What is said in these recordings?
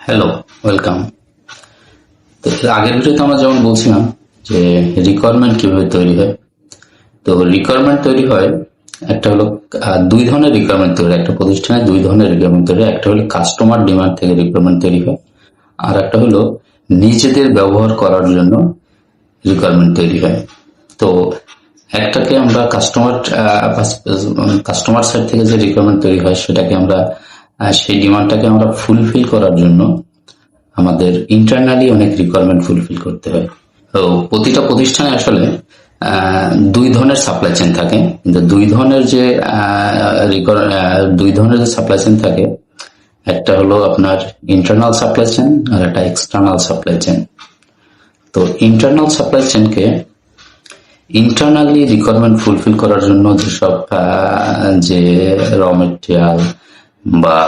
Hello, welcome. তো এর আগের ভিডিওতে আমরা যেমন বলছিলাম যে রিকোয়ারমেন্ট কিভাবে তৈরি হয়। তো রিকোয়ারমেন্ট তৈরি হয়, একটা হলো দুই ধরনের রিকোয়ারমেন্ট তৈরি হয়। একটা প্রতিষ্ঠানে দুই ধরনের রিকোয়ারমেন্ট তৈরি হয়। একটা হলো কাস্টমার ডিমান্ড থেকে রিকোয়ারমেন্ট তৈরি হয়, আর একটা হলো নিজেদের ব্যবহার করার জন্য রিকোয়ারমেন্ট তৈরি হয়। তো একটাকে আমরা কাস্টমার সাইড থেকে যে রিকোয়ারমেন্ট তৈরি হয় সেটাকে আমরা সেই ডিমান্ডটাকে আমরা ফুলফিল করার জন্য আমাদের ইন্টারনালি অনেক রিকোয়ারমেন্ট ফুলফিল করতে হয়। তো প্রতিটা প্রতিষ্ঠানে আসলে দুই ধরনের সাপ্লাই চেইন থাকে, কিন্তু দুই ধরনের যে সাপ্লাই চেইন থাকে, একটা হলো আপনার ইন্টারনাল সাপ্লাই চেইন আর একটা এক্সটার্নাল সাপ্লাই চেইন। তো ইন্টারনাল সাপ্লাই চেইনকে ইন্টারনালি রিকোয়ারমেন্ট ফুলফিল করার জন্য যেসব যে র মেটেরিয়াল বা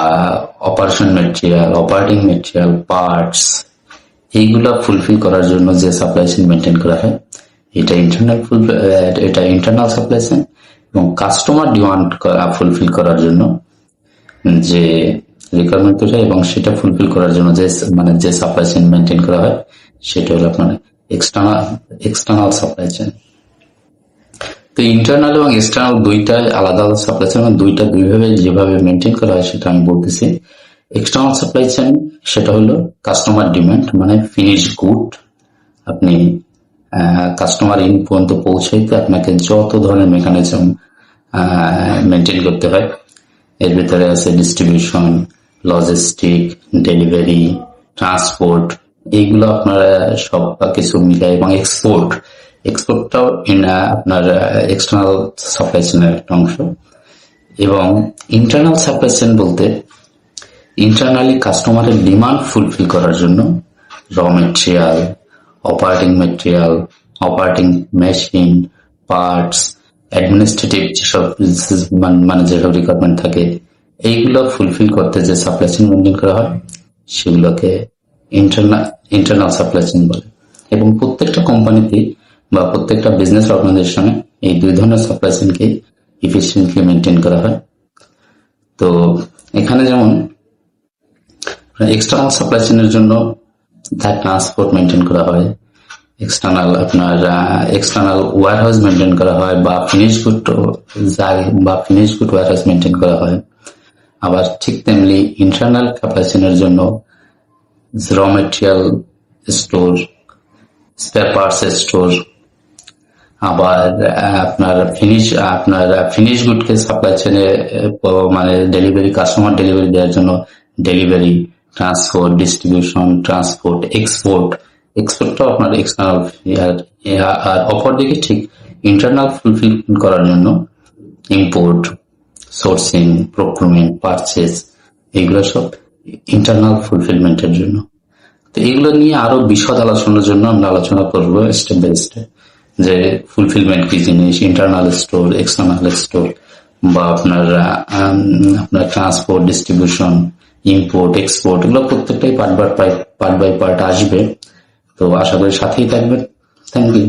operation material, operating material, parts, এইগুলা ফুলফিল করার জন্য যে সাপ্লাই চেইন মেনটেন করা হয় এটা ইন্টারনাল সাপ্লাই চেইন। এবং কাস্টমার ডিমান্ড ফুলফিল করার জন্য যে রিকোয়ারমেন্ট তৈরি হয় এবং সেটা ফুলফিল করার জন্য যে সাপ্লাই চেইন মেনটেন করা হয় সেটা হলো আপনার এক্সটার্নাল সাপ্লাই চেইন। তো ইন্টারনাল এবং এক্সটার্নাল দুইটা আলাদা আলাদা সাপ্লাই চেইন, দুইটা দুইভাবে যেভাবে মেনটেন করা হয় সেটা আমি বলতেছি। এক্সটার্নাল সাপ্লাই চেইন সেটা হলো কাস্টমার ডিমান্ড, মানে ফিনিশ গুড। আপনি কাস্টমার ইন পর্যন্ত পৌঁছাইতে আপনাকে যত ধরনের মেকানিজম মেনটেন করতে হয়, এর ভিতরে আছে ডিস্ট্রিবিউশন, লজিস্টিক, ডেলিভারি, ট্রান্সপোর্ট, এইগুলো আপনারা সব কিছু মিলে, এবং এক্সপোর্টটাও আপনার এক্সটার্নাল সাপ্লাই চেইনের একটা অংশ। এবং ইন্টারনাল সাপ্লাই চেইন বলতে ইন্টারনালি কাস্টমারের ডিমান্ড ফুলফিল করার জন্য র material, operating machine, parts, administrative যেসব যেসব রিকোয়ারমেন্ট থাকে, এইগুলো ফুলফিল করতে যে সাপ্লাই চেইন মেনটেন করা হয় সেগুলোকে ইন্টারনাল সাপ্লাই চেইন বলে। এবং প্রত্যেকটা কোম্পানিতে বা প্রত্যেকটা বিজনেস অর্গানাইজেশনে এই দুই ধরনের সাপ্লাই চেইনকে ইফিসিয়েন্টলি মেনটেন করা হয়। তো এখানে যেমন এক্সটার্নাল সাপ্লাই চেইনের জন্য তার ট্রান্সপোর্ট মেনটেন করা হয়, এক্সটার্নাল ওয়্যারহাউস মেনটেন করা হয়, বা ফিনিশ গুড ওয়্যারহাউস মেনটেন করা হয়। আবার ঠিক তেমনি ইন্টারনাল সাপ্লাই চেইনের জন্য র material store, spare parts store, আবার আপনার ফিনিশ গুডকে সাপ্লাই চেইনে মানে ডেলিভারি, কাস্টমার ডেলিভারি দেওয়ার জন্য ডেলিভারি, ট্রান্সপোর্ট, ডিস্ট্রিবিউশন, ট্রান্সপোর্ট, এক্সপোর্টটাও আপনার এক্সটার্নাল। আর অপরদিকে ঠিক ইন্টারনাল ফুলফিল করার জন্য ইম্পোর্ট, সোর্সিং, প্রক্রিউরমেন্ট, পারচেজ, এইগুলো সব ইন্টারনাল ফুলফিলমেন্টের জন্য। তো এগুলো নিয়ে আরো বিশদ আলোচনার জন্য আমরা আলোচনা করবো স্টেপ বাই স্টেপ, যে ফুলফিলমেন্ট কি জিনিস, ইন্টারনাল স্টোর, এক্সটার্নাল স্টোর, বা আপনার ট্রান্সপোর্ট, ডিস্ট্রিবিউশন, ইম্পোর্ট, এক্সপোর্ট, এগুলো প্রত্যেকটাই পার্ট বাই পার্ট আসবে। তো আশা করি সাথেই থাকবেন। Thank you.